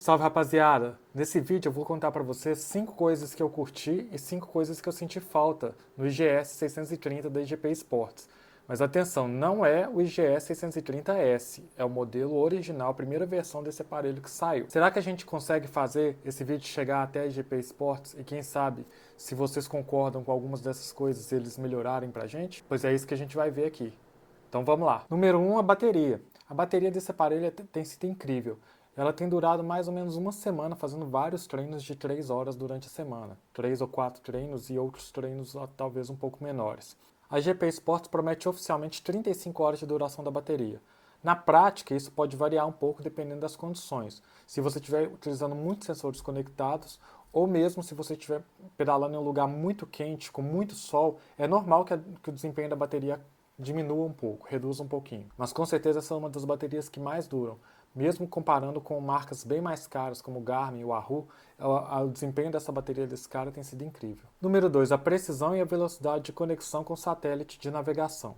Salve, rapaziada! Nesse vídeo eu vou contar pra vocês 5 coisas que eu curti e 5 coisas que eu senti falta no IGS 630 da IGP Sports. Mas atenção, não é o IGS 630S, é o modelo original, a primeira versão desse aparelho que saiu. Será que a gente consegue fazer esse vídeo chegar até a IGP Sports e quem sabe, se vocês concordam com algumas dessas coisas, eles melhorarem pra gente? Pois é isso que a gente vai ver aqui. Então vamos lá. Número 1, a bateria. A bateria desse aparelho tem sido incrível. Ela tem durado mais ou menos uma semana, fazendo vários treinos de 3 horas durante a semana. 3 ou 4 treinos e outros treinos talvez um pouco menores. A GP Sports promete oficialmente 35 horas de duração da bateria. Na prática, isso pode variar um pouco dependendo das condições. Se você estiver utilizando muitos sensores conectados, ou mesmo se você estiver pedalando em um lugar muito quente, com muito sol, é normal que o desempenho da bateria diminua um pouco, reduza um pouquinho. Mas com certeza essa é uma das baterias que mais duram. Mesmo comparando com marcas bem mais caras como o Garmin e o Wahoo, o desempenho dessa bateria desse cara tem sido incrível. Número 2, a precisão e a velocidade de conexão com satélite de navegação.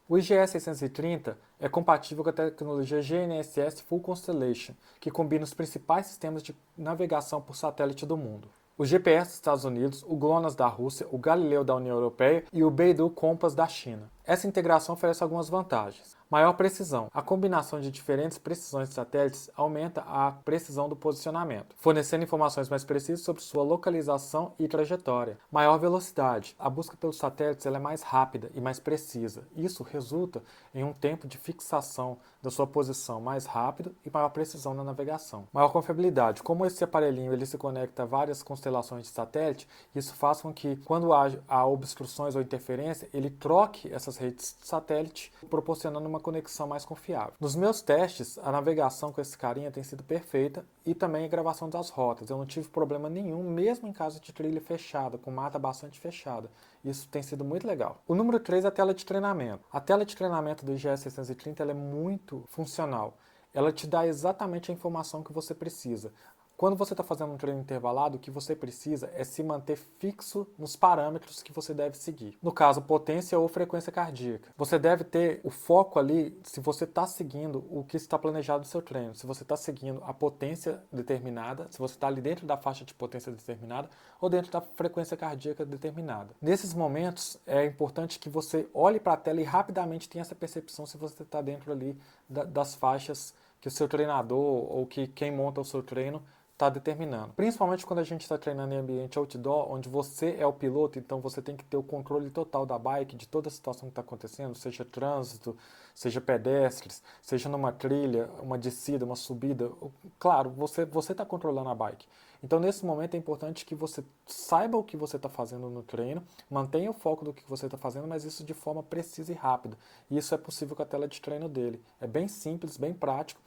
O IGS 630 é compatível com a tecnologia GNSS Full Constellation, que combina os principais sistemas de navegação por satélite do mundo. O GPS dos Estados Unidos, o GLONASS da Rússia, o Galileu da União Europeia e o Beidou Compass da China. Essa integração oferece algumas vantagens. Maior precisão. A combinação de diferentes precisões de satélites aumenta a precisão do posicionamento, fornecendo informações mais precisas sobre sua localização e trajetória. Maior velocidade. A busca pelos satélites é mais rápida e mais precisa. Isso resulta em um tempo de fixação da sua posição mais rápido e maior precisão na navegação. Maior confiabilidade. Como esse aparelhinho ele se conecta a várias constelações de satélite, isso faz com que, quando há obstruções ou interferência, ele troque essas redes de satélite, proporcionando uma conexão mais confiável. Nos meus testes, a navegação com esse carinha tem sido perfeita e também a gravação das rotas. Eu não tive problema nenhum, mesmo em caso de trilha fechada, com mata bastante fechada. Isso tem sido muito legal. O número 3 é a tela de treinamento. A tela de treinamento do IGS 630 ela é muito funcional. Ela te dá exatamente a informação que você precisa. Quando você está fazendo um treino intervalado, o que você precisa é se manter fixo nos parâmetros que você deve seguir. No caso, potência ou frequência cardíaca. Você deve ter o foco ali se você está seguindo o que está planejado no seu treino. Se você está seguindo a potência determinada, se você está ali dentro da faixa de potência determinada ou dentro da frequência cardíaca determinada. Nesses momentos, é importante que você olhe para a tela e rapidamente tenha essa percepção se você está dentro ali das faixas que o seu treinador ou que quem monta o seu treino está determinando. Principalmente quando a gente está treinando em ambiente outdoor, onde você é o piloto, então você tem que ter o controle total da bike, de toda a situação que está acontecendo, seja trânsito, seja pedestres, seja numa trilha, uma descida, uma subida. Claro, você está controlando a bike. Então, nesse momento, é importante que você saiba o que você está fazendo no treino, mantenha o foco do que você está fazendo, mas isso de forma precisa e rápida. E isso é possível com a tela de treino dele. É bem simples, bem prático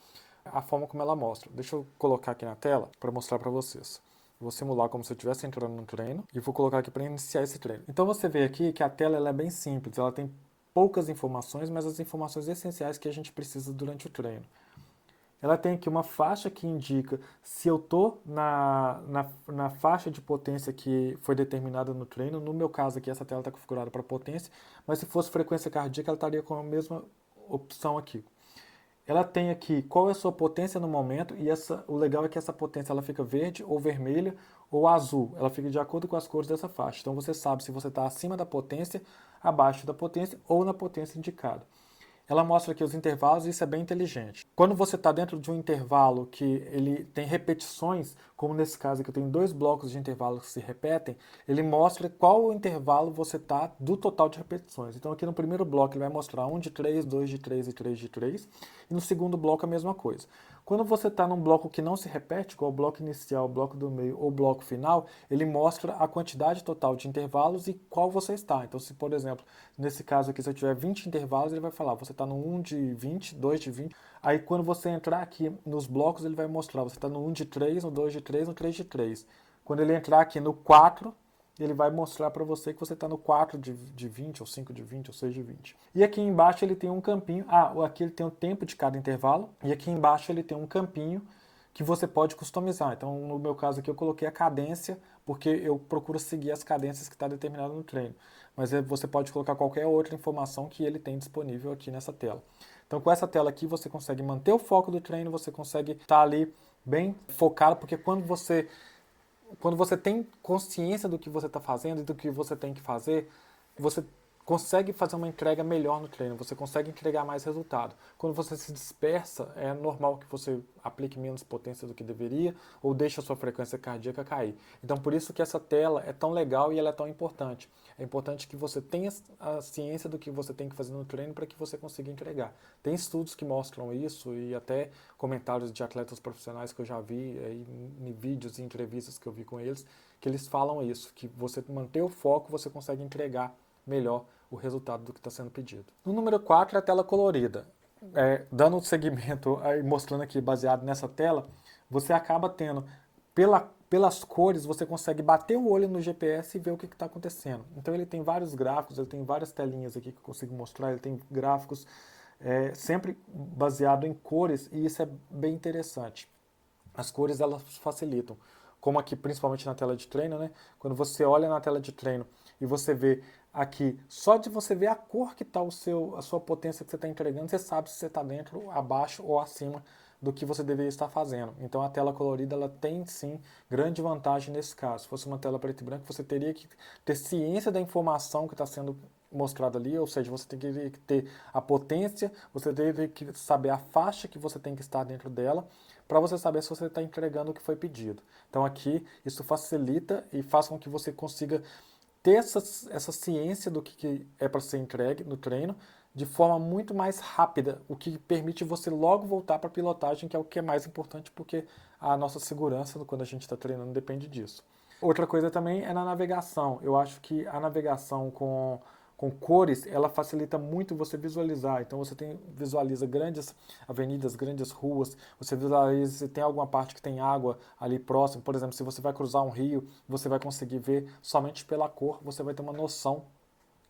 a forma como ela mostra. Deixa eu colocar aqui na tela para mostrar para vocês. Vou simular como se eu estivesse entrando no treino e vou colocar aqui para iniciar esse treino. Então você vê aqui que a tela ela é bem simples, ela tem poucas informações, mas as informações essenciais que a gente precisa durante o treino. Ela tem aqui uma faixa que indica se eu estou na faixa de potência que foi determinada no treino. No meu caso aqui, essa tela está configurada para potência, mas se fosse frequência cardíaca, ela estaria com a mesma opção aqui. Ela tem aqui qual é a sua potência no momento e o legal é que essa potência ela fica verde ou vermelha ou azul. Ela fica de acordo com as cores dessa faixa. Então você sabe se você está acima da potência, abaixo da potência ou na potência indicada. Ela mostra aqui os intervalos e isso é bem inteligente. Quando você está dentro de um intervalo que ele tem repetições, como nesse caso aqui eu tenho 2 blocos de intervalos que se repetem, ele mostra qual o intervalo você está do total de repetições. Então aqui no primeiro bloco ele vai mostrar 1 de 3, 2 de 3 e 3 de 3. E no segundo bloco a mesma coisa. Quando você está num bloco que não se repete, igual o bloco inicial, o bloco do meio ou o bloco final, ele mostra a quantidade total de intervalos e qual você está. Então, se por exemplo, nesse caso aqui, se eu tiver 20 intervalos, ele vai falar, você está no 1 de 20, 2 de 20. Aí quando você entrar aqui nos blocos, ele vai mostrar, você está no 1 de 3, no 2 de 3, no 3 de 3. Quando ele entrar aqui no 4, ele vai mostrar para você que você está no 4 de 20, ou 5 de 20, ou 6 de 20. E aqui embaixo ele tem um campinho, aqui ele tem o tempo de cada intervalo, e aqui embaixo ele tem um campinho que você pode customizar. Então, no meu caso aqui, eu coloquei a cadência, porque eu procuro seguir as cadências que está determinado no treino. Mas você pode colocar qualquer outra informação que ele tem disponível aqui nessa tela. Então, com essa tela aqui, você consegue manter o foco do treino, você consegue estar ali bem focada, porque quando você tem consciência do que você está fazendo e do que você tem que fazer, você consegue fazer uma entrega melhor no treino, você consegue entregar mais resultado. Quando você se dispersa, é normal que você aplique menos potência do que deveria ou deixe a sua frequência cardíaca cair. Então, por isso que essa tela é tão legal e ela é tão importante. É importante que você tenha a ciência do que você tem que fazer no treino para que você consiga entregar. Tem estudos que mostram isso e até comentários de atletas profissionais que eu já vi em vídeos e entrevistas que eu vi com eles, que eles falam isso, que você manter o foco, você consegue entregar melhor o resultado do que está sendo pedido. No número 4 é a tela colorida. Dando um segmento, mostrando aqui baseado nessa tela, você acaba tendo, pelas cores, você consegue bater o olho no GPS e ver o que está acontecendo. Então ele tem vários gráficos, ele tem várias telinhas aqui que eu consigo mostrar, ele tem gráficos sempre baseado em cores e isso é bem interessante. As cores elas facilitam, como aqui principalmente na tela de treino, né? Quando você olha na tela de treino e você vê aqui, só de você ver a cor que está a sua potência que você está entregando, você sabe se você está dentro, abaixo ou acima do que você deveria estar fazendo. Então a tela colorida ela tem sim grande vantagem nesse caso. Se fosse uma tela preto e branco, você teria que ter ciência da informação que está sendo mostrada ali, ou seja, você teria que ter a potência, você teria que saber a faixa que você tem que estar dentro dela, para você saber se você está entregando o que foi pedido. Então aqui isso facilita e faz com que você consiga ter essa ciência do que é para ser entregue no treino de forma muito mais rápida, o que permite você logo voltar para a pilotagem, que é o que é mais importante, porque a nossa segurança quando a gente está treinando depende disso. Outra coisa também é na navegação. Eu acho que a navegação com cores, ela facilita muito você visualizar. Então você visualiza grandes avenidas, grandes ruas, você visualiza se tem alguma parte que tem água ali próximo. Por exemplo, se você vai cruzar um rio, você vai conseguir ver somente pela cor, você vai ter uma noção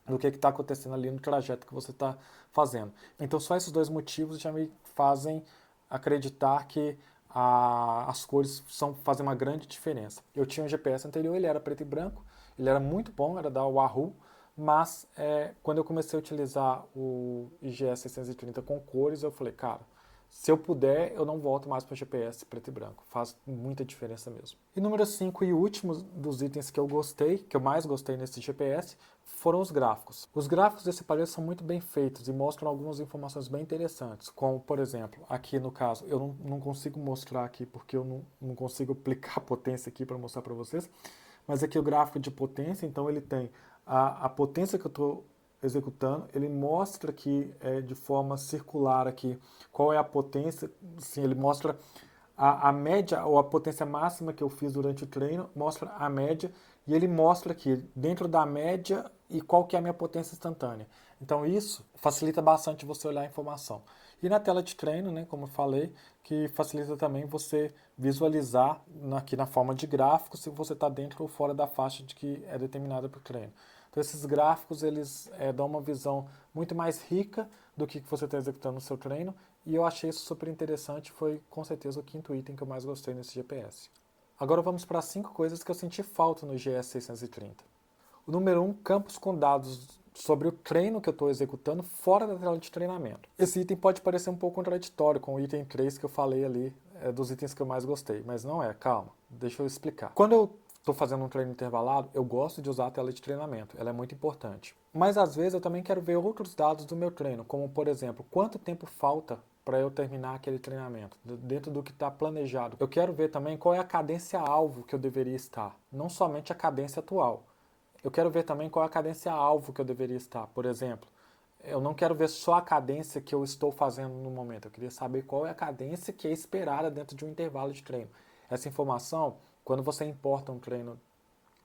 do que está acontecendo ali no trajeto que você está fazendo. Então só esses dois motivos já me fazem acreditar que as cores fazem uma grande diferença. Eu tinha um GPS anterior, ele era preto e branco, ele era muito bom, era da Wahoo, mas quando eu comecei a utilizar o IGS 630 com cores, eu falei, cara, se eu puder, eu não volto mais para o GPS preto e branco. Faz muita diferença mesmo. E número 5 e último dos itens que eu gostei, que eu mais gostei nesse GPS, foram os gráficos. Os gráficos desse aparelho são muito bem feitos e mostram algumas informações bem interessantes, como, por exemplo, aqui no caso, eu não consigo mostrar aqui porque eu não consigo aplicar a potência aqui para mostrar para vocês, mas aqui o gráfico de potência, então ele tem a potência que eu estou executando, ele mostra aqui de forma circular aqui qual é a potência, sim, ele mostra a média ou a potência máxima que eu fiz durante o treino, mostra a média e ele mostra aqui dentro da média e qual que é a minha potência instantânea. Então isso facilita bastante você olhar a informação. E na tela de treino, né, como eu falei, que facilita também você visualizar aqui na forma de gráfico se você está dentro ou fora da faixa de que é determinada para o treino. Então esses gráficos eles dão uma visão muito mais rica do que você está executando no seu treino e eu achei isso super interessante, foi com certeza o quinto item que eu mais gostei nesse GPS. Agora vamos para 5 coisas que eu senti falta no IGS 630. O número 1, campos com dados sobre o treino que eu estou executando fora da tela de treinamento. Esse item pode parecer um pouco contraditório com o item 3 que eu falei ali, dos itens que eu mais gostei, mas não é, calma, deixa eu explicar. Quando eu estou fazendo um treino intervalado, eu gosto de usar a tela de treinamento, ela é muito importante. Mas às vezes eu também quero ver outros dados do meu treino, como por exemplo, quanto tempo falta para eu terminar aquele treinamento, dentro do que está planejado. Eu quero ver também qual é a cadência-alvo que eu deveria estar, não somente a cadência atual. Eu quero ver também qual é a cadência-alvo que eu deveria estar. Por exemplo, eu não quero ver só a cadência que eu estou fazendo no momento, eu queria saber qual é a cadência que é esperada dentro de um intervalo de treino. Essa informação, quando você importa um treino,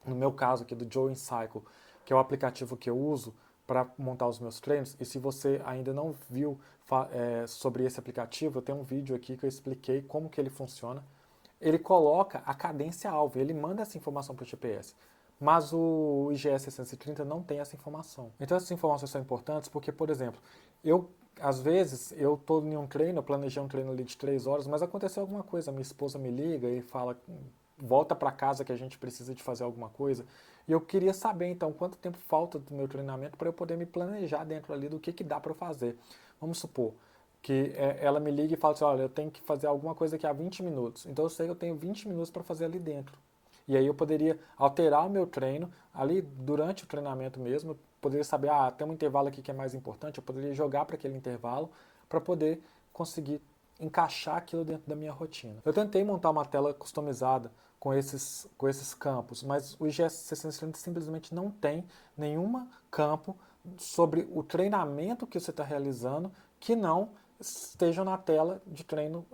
no meu caso aqui do Joe Cycle, que é o aplicativo que eu uso para montar os meus treinos, e se você ainda não viu sobre esse aplicativo, eu tenho um vídeo aqui que eu expliquei como que ele funciona. Ele coloca a cadência-alvo, ele manda essa informação para o GPS. Mas o IGS 630 não tem essa informação. Então essas informações são importantes porque, por exemplo, às vezes eu estou em um treino, eu planejei um treino ali de 3 horas, mas aconteceu alguma coisa, minha esposa me liga e fala, volta para casa que a gente precisa de fazer alguma coisa. E eu queria saber então quanto tempo falta do meu treinamento para eu poder me planejar dentro ali do que dá para eu fazer. Vamos supor, ela me liga e fala assim, olha, eu tenho que fazer alguma coisa aqui há 20 minutos. Então eu sei que eu tenho 20 minutos para fazer ali dentro. E aí eu poderia alterar o meu treino, ali durante o treinamento mesmo, eu poderia saber, tem um intervalo aqui que é mais importante, eu poderia jogar para aquele intervalo para poder conseguir encaixar aquilo dentro da minha rotina. Eu tentei montar uma tela customizada com esses campos, mas o IGS 630 simplesmente não tem nenhum campo sobre o treinamento que você está realizando que não esteja na tela de treino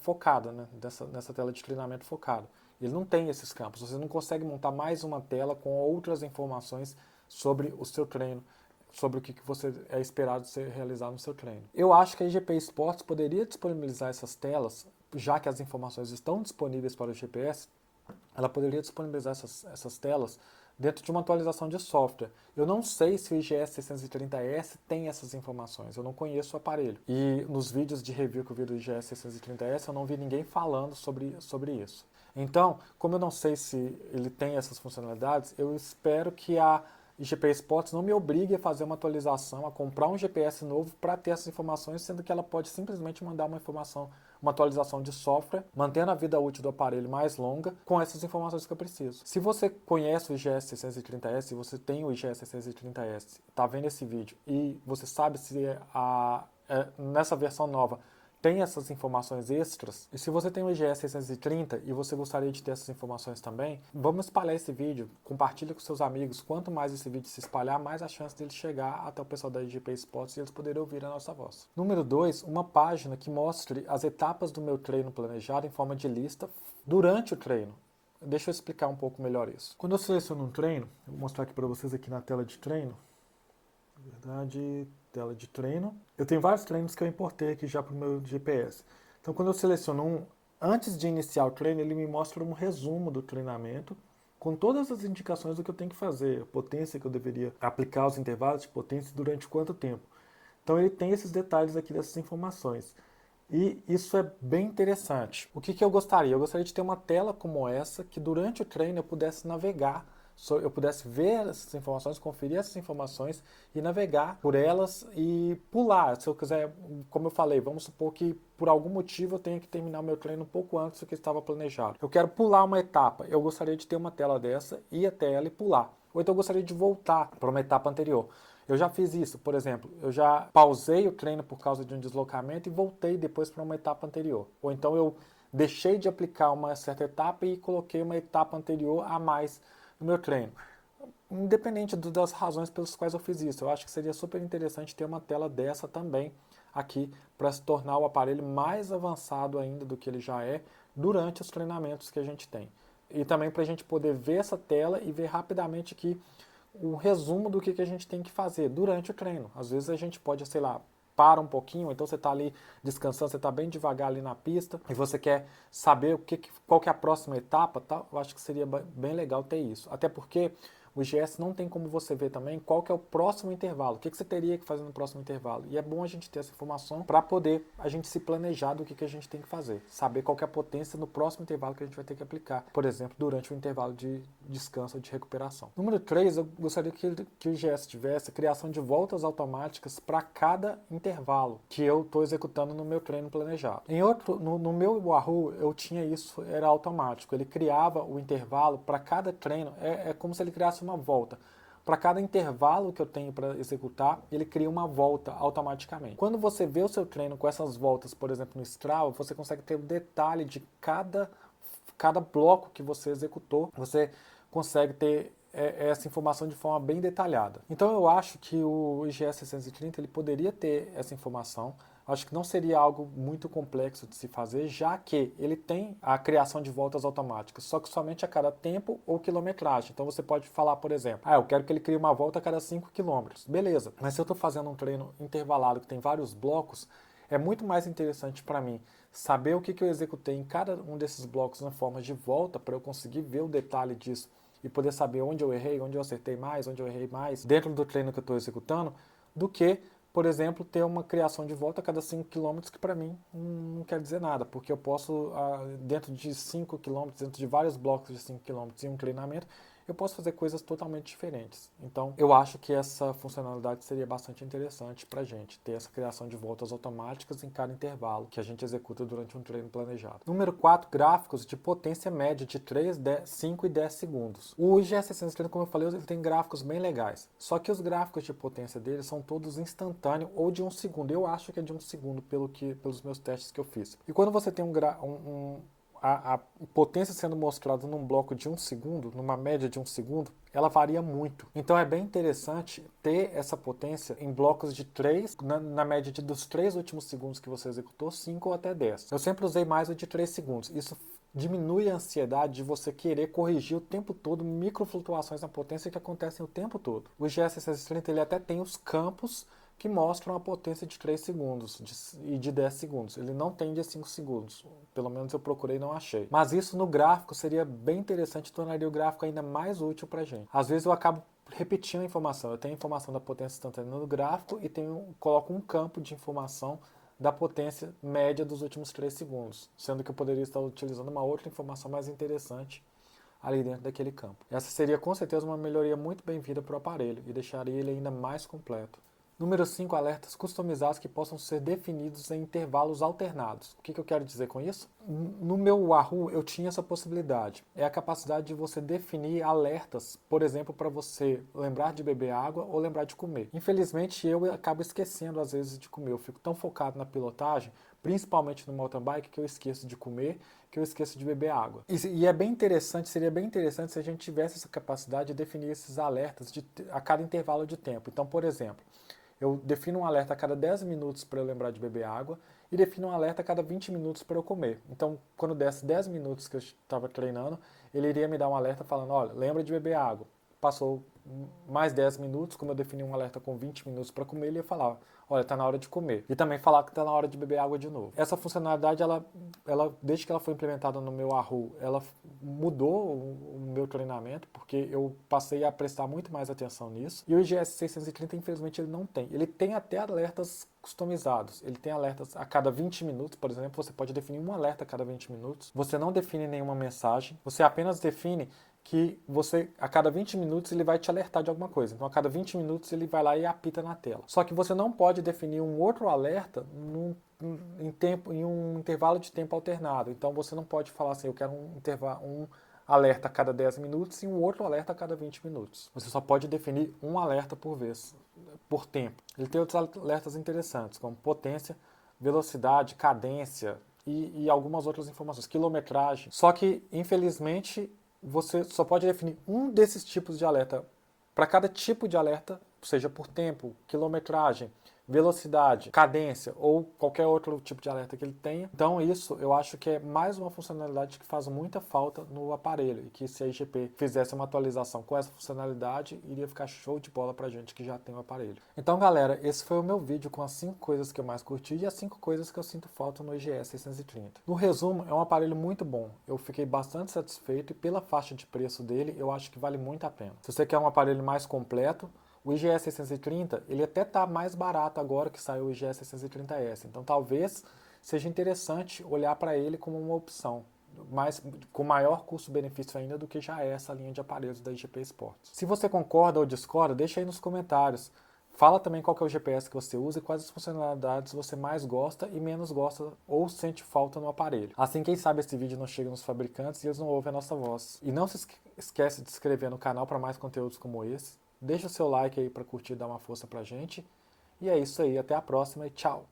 focada, né? Nessa tela de treinamento focado. Ele não tem esses campos, você não consegue montar mais uma tela com outras informações sobre o seu treino, sobre o que você é esperado de ser realizar no seu treino. Eu acho que a IGP Sports poderia disponibilizar essas telas, já que as informações estão disponíveis para o GPS, ela poderia disponibilizar essas telas dentro de uma atualização de software. Eu não sei se o IGS 630S tem essas informações, eu não conheço o aparelho. E nos vídeos de review que eu vi do IGS 630S, eu não vi ninguém falando sobre isso. Então, como eu não sei se ele tem essas funcionalidades, eu espero que a IGP Sports não me obrigue a fazer uma atualização, a comprar um GPS novo para ter essas informações, sendo que ela pode simplesmente mandar uma informação, uma atualização de software, mantendo a vida útil do aparelho mais longa, com essas informações que eu preciso. Se você conhece o IGS 630S, se você tem o IGS 630S, está vendo esse vídeo e você sabe se nessa versão nova tem essas informações extras, e se você tem o IGS 630 e você gostaria de ter essas informações também, vamos espalhar esse vídeo, compartilha com seus amigos. Quanto mais esse vídeo se espalhar, mais a chance dele chegar até o pessoal da IGP Sports e eles poderem ouvir a nossa voz. Número 2, uma página que mostre as etapas do meu treino planejado em forma de lista durante o treino. Deixa eu explicar um pouco melhor isso. Quando eu seleciono um treino, vou mostrar aqui para vocês aqui na tela de treino, tela de treino. Eu tenho vários treinos que eu importei aqui já para o meu GPS. Então, quando eu seleciono um, antes de iniciar o treino, ele me mostra um resumo do treinamento, com todas as indicações do que eu tenho que fazer, a potência que eu deveria aplicar, os intervalos de potência, durante quanto tempo. Então, ele tem esses detalhes aqui dessas informações. E isso é bem interessante. O que eu gostaria? Eu gostaria de ter uma tela como essa, que durante o treino eu pudesse navegar, eu pudesse ver essas informações, conferir essas informações e navegar por elas e pular. Se eu quiser, como eu falei, vamos supor que por algum motivo eu tenha que terminar o meu treino um pouco antes do que estava planejado. Eu quero pular uma etapa, eu gostaria de ter uma tela dessa, ir até ela e pular. Ou então eu gostaria de voltar para uma etapa anterior. Eu já fiz isso, por exemplo, eu já pausei o treino por causa de um deslocamento e voltei depois para uma etapa anterior. Ou então eu deixei de aplicar uma certa etapa e coloquei uma etapa anterior a mais no meu treino. Independente das razões pelas quais eu fiz isso, eu acho que seria super interessante ter uma tela dessa também aqui para se tornar o aparelho mais avançado ainda do que ele já é durante os treinamentos que a gente tem. E também para a gente poder ver essa tela e ver rapidamente aqui o resumo do que a gente tem que fazer durante o treino. Às vezes a gente pode, sei lá, para um pouquinho, então você está ali descansando, você está bem devagar ali na pista e você quer saber qual que é a próxima etapa, tá? Eu acho que seria bem legal ter isso. Até porque o IGS não tem como você ver também qual que é o próximo intervalo, o que você teria que fazer no próximo intervalo. E é bom a gente ter essa informação para poder a gente se planejar do que a gente tem que fazer. Saber qual que é a potência no próximo intervalo que a gente vai ter que aplicar, por exemplo, durante o intervalo de descanso ou de recuperação. Número 3, eu gostaria que o IGS tivesse a criação de voltas automáticas para cada intervalo que eu estou executando no meu treino planejado. No meu Wahoo, eu tinha isso, era automático. Ele criava o intervalo para cada treino, é como se ele criasse uma volta. Para cada intervalo que eu tenho para executar, ele cria uma volta automaticamente. Quando você vê o seu treino com essas voltas, por exemplo, no Strava, você consegue ter o detalhe de cada bloco que você executou. Você consegue ter essa informação de forma bem detalhada. Então eu acho que o IGS 630 ele poderia ter essa informação. Acho que não seria algo muito complexo de se fazer, já que ele tem a criação de voltas automáticas, só que somente a cada tempo ou quilometragem. Então você pode falar, por exemplo, eu quero que ele crie uma volta a cada 5 km. Beleza, mas se eu estou fazendo um treino intervalado que tem vários blocos, é muito mais interessante para mim saber o que eu executei em cada um desses blocos na forma de volta, para eu conseguir ver o detalhe disso e poder saber onde eu errei, onde eu acertei mais, onde eu errei mais, dentro do treino que eu estou executando, do que, por exemplo, ter uma criação de volta a cada 5 km, que para mim não quer dizer nada, porque eu posso, dentro de 5 km, dentro de vários blocos de 5 km em um treinamento, eu posso fazer coisas totalmente diferentes. Então, eu acho que essa funcionalidade seria bastante interessante para a gente, ter essa criação de voltas automáticas em cada intervalo que a gente executa durante um treino planejado. Número 4, gráficos de potência média de 3, 10, 5 e 10 segundos. O IGS 630, como eu falei, ele tem gráficos bem legais, só que os gráficos de potência dele são todos instantâneos ou de 1 segundo. Eu acho que é de 1 segundo pelos meus testes que eu fiz. E quando você tem a potência sendo mostrada num bloco de 1 segundo, numa média de 1 segundo, ela varia muito. Então é bem interessante ter essa potência em blocos de 3, na média dos 3 últimos segundos que você executou, 5 ou até 10. Eu sempre usei mais o de 3 segundos. Isso diminui a ansiedade de você querer corrigir o tempo todo microflutuações na potência que acontecem o tempo todo. O IGS 630 ele até tem os campos que mostram a potência de 3 segundos e de 10 segundos. Ele não tem de 5 segundos. Pelo menos eu procurei e não achei. Mas isso no gráfico seria bem interessante, tornaria o gráfico ainda mais útil para a gente. Às vezes eu acabo repetindo a informação. Eu tenho a informação da potência instantânea no gráfico e coloco um campo de informação da potência média dos últimos 3 segundos, sendo que eu poderia estar utilizando uma outra informação mais interessante ali dentro daquele campo. Essa seria com certeza uma melhoria muito bem-vinda para o aparelho e deixaria ele ainda mais completo. Número 5, alertas customizados que possam ser definidos em intervalos alternados. O que eu quero dizer com isso? No meu Wahoo eu tinha essa possibilidade. É a capacidade de você definir alertas, por exemplo, para você lembrar de beber água ou lembrar de comer. Infelizmente eu acabo esquecendo às vezes de comer. Eu fico tão focado na pilotagem, principalmente no mountain bike, que eu esqueço de comer, que eu esqueço de beber água. E é bem interessante, seria bem interessante se a gente tivesse essa capacidade de definir esses alertas a cada intervalo de tempo. Então, por exemplo, eu defino um alerta a cada 10 minutos para eu lembrar de beber água e defino um alerta a cada 20 minutos para eu comer. Então, quando desse 10 minutos que eu estava treinando, ele iria me dar um alerta falando, olha, lembra de beber água. Passou mais 10 minutos, como eu defini um alerta com 20 minutos para comer, ele ia falar, olha, está na hora de comer. E também falar que está na hora de beber água de novo. Essa funcionalidade, ela, desde que ela foi implementada no meu Wahoo, ela mudou o meu treinamento, porque eu passei a prestar muito mais atenção nisso. E o IGS 630, infelizmente, ele não tem. Ele tem até alertas customizados. Ele tem alertas a cada 20 minutos, por exemplo, você pode definir um alerta a cada 20 minutos. Você não define nenhuma mensagem, você apenas define que você, a cada 20 minutos, ele vai te alertar de alguma coisa. Então, a cada 20 minutos, ele vai lá e apita na tela. Só que você não pode definir um outro alerta em um intervalo de tempo alternado. Então, você não pode falar assim, eu quero um alerta a cada 10 minutos e um outro alerta a cada 20 minutos. Você só pode definir um alerta por vez, por tempo. Ele tem outros alertas interessantes, como potência, velocidade, cadência e algumas outras informações, quilometragem. Só que, infelizmente, você só pode definir um desses tipos de alerta. Para cada tipo de alerta, seja por tempo, quilometragem, velocidade, cadência ou qualquer outro tipo de alerta que ele tenha. Então isso eu acho que é mais uma funcionalidade que faz muita falta no aparelho e que se a IGP fizesse uma atualização com essa funcionalidade, iria ficar show de bola pra gente que já tem o aparelho. Então galera, esse foi o meu vídeo com as 5 coisas que eu mais curti e as 5 coisas que eu sinto falta no IGS 630. No resumo, é um aparelho muito bom. Eu fiquei bastante satisfeito e pela faixa de preço dele, eu acho que vale muito a pena. Se você quer um aparelho mais completo, o IGS 630, ele até está mais barato agora que saiu o IGS 630S. Então talvez seja interessante olhar para ele como uma opção, mas com maior custo-benefício ainda do que já é essa linha de aparelhos da IGP Sports. Se você concorda ou discorda, deixa aí nos comentários. Fala também qual que é o GPS que você usa e quais as funcionalidades você mais gosta e menos gosta ou sente falta no aparelho. Assim, quem sabe esse vídeo não chega nos fabricantes e eles não ouvem a nossa voz. E não se esquece de se inscrever no canal para mais conteúdos como esse. Deixa o seu like aí para curtir e dar uma força pra gente. E é isso aí, até a próxima e tchau!